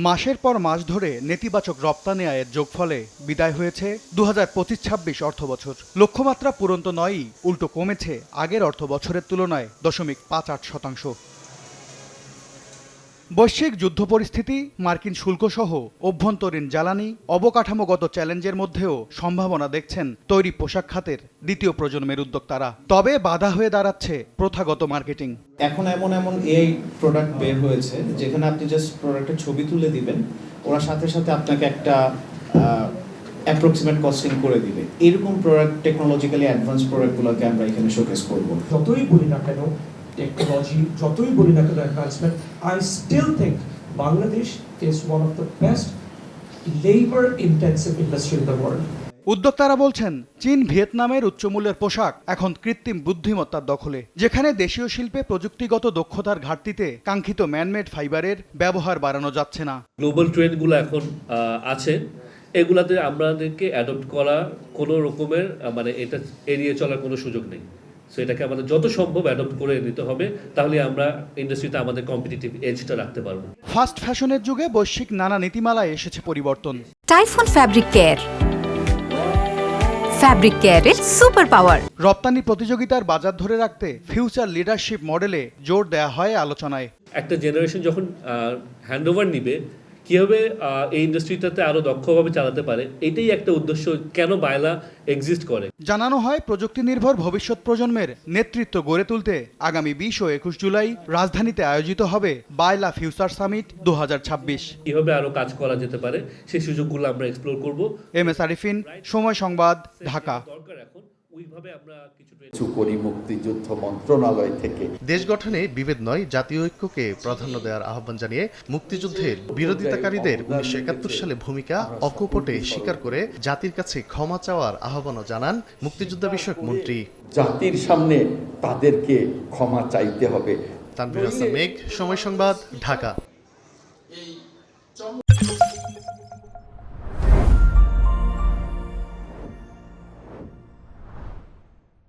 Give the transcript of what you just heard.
মাসের পর মাস ধরে নেতিবাচক রপ্তানি আয়ের যোগফলে বিদায় হয়েছে 2025-26 অর্থবছর। লক্ষ্যমাত্রা পূরণ তো নয়ই, উল্টো কমেছে আগের অর্থবছরের তুলনায় 0.58%। বৈশ্বিক যুদ্ধ পরিস্থিতি, মার্কিন শুল্কসহ অভ্যন্তরীণ জ্বালানি, অবকাঠামোগত চ্যালেঞ্জের মধ্যেও সম্ভাবনা দেখছেন তৈরি পোশাক খাতের দ্বিতীয় প্রজন্মের উদ্যোক্তারা। তবে বাধা হয়ে দাঁড়াচ্ছে প্রথাগত মার্কেটিং। এখন এমন এআই প্রোডাক্ট বের হয়েছে যেখানে আপনি জাস্ট প্রোডাক্টের ছবি তুলে দিবেন, ওরা সাথে সাথে আপনাকে একটা অ্যাপ্রক্সিমেট কস্টিং করে দিবে। এরকম প্রোডাক্ট, টেকনোলজিক্যালি অ্যাডভান্স প্রোডাক্টগুলোকে আমরা এখানে শোকেস করব। যতই বলি না কেন টেকনোলজি, যতই বলি না কেন advancement, I still think Bangladesh is one of the best labour intensive industry in the world. উদ্যোক্তারা বলছেন, চীন ভিয়েতনামের উচ্চমূল্যের পোশাক এখন কৃত্রিম বুদ্ধিমত্তার দখলে, যেখানে দেশীয় শিল্পে প্রযুক্তিগত দক্ষতার ঘাটতিতে কাঙ্ক্ষিত ম্যানমেড ফাইবারের ব্যবহার বাড়ানো যাচ্ছে না। গ্লোবাল ট্রেন্ডগুলো এখন আছে, এগুলাতে আমাদেরকে অ্যাডপ্ট করা কোনো রকমের এটা এড়িয়ে চলার কোনো সুযোগ নেই। সো এটাকে আমাদের যত সম্ভব অ্যাডপ্ট করে নিতে হবে, তাহলে আমরা ইন্ডাস্ট্রিতে আমাদের কম্পিটিটিভ এজটা রাখতে পারবো। ফাস্ট ফ্যাশনের যুগে বৈশ্বিক নানা নীতিমালায় এসেছে পরিবর্তন। টাইফুন ফ্যাব্রিক কেয়ার, ফ্যাব্রিক কেয়ারের সুপার পাওয়ার। রপ্তানি প্রতিযোগিতার বাজার ধরে রাখতে ফিউচার লিডারশিপ মডেলে জোর দেয়া হয় আলোচনায়। একটা জেনারেশন যখন হ্যান্ডওভার নিবে, কীভাবে এই ইন্ডাস্ট্রিটাতে আরও দক্ষভাবে চালাতে পারে, এটাই একটা উদ্দেশ্য কেন বায়লা এক্সিস্ট করে। জানানো হয়, প্রযুক্তি নির্ভর ভবিষ্যৎ প্রজন্মের নেতৃত্ব গড়ে তুলতে আগামী 20 ও 21 জুলাই রাজধানীতে আয়োজিত হবে বায়লা ফিউচার সামিট 2026। কীভাবে আরও কাজ করা যেতে পারে সেই সুযোগগুলো আমরা এক্সপ্লোর করব। MS আরিফিন, সময় সংবাদ, ঢাকা। দরকার এখন ওইভাবে আমরা কিছু করি মুক্তিযুদ্ধ মন্ত্রণালয় থেকে। দেশ গঠনে বিভেদ নয়, জাতীয় ঐক্যকে প্রাধান্য দেওয়ার আহ্বান জানিয়ে মুক্তিযুদ্ধের বিরোধিতাকারীদের 1971 সালে ভূমিকা অকপটে স্বীকার করে জাতির কাছে ক্ষমা চাওয়ার আহ্বানও জানান মুক্তিযুদ্ধ বিষয়ক মন্ত্রী। জাতির সামনে তাদেরকে ক্ষমা চাইতে হবে। তানভীর হাসান মেঘ, সময় সংবাদ, ঢাকা।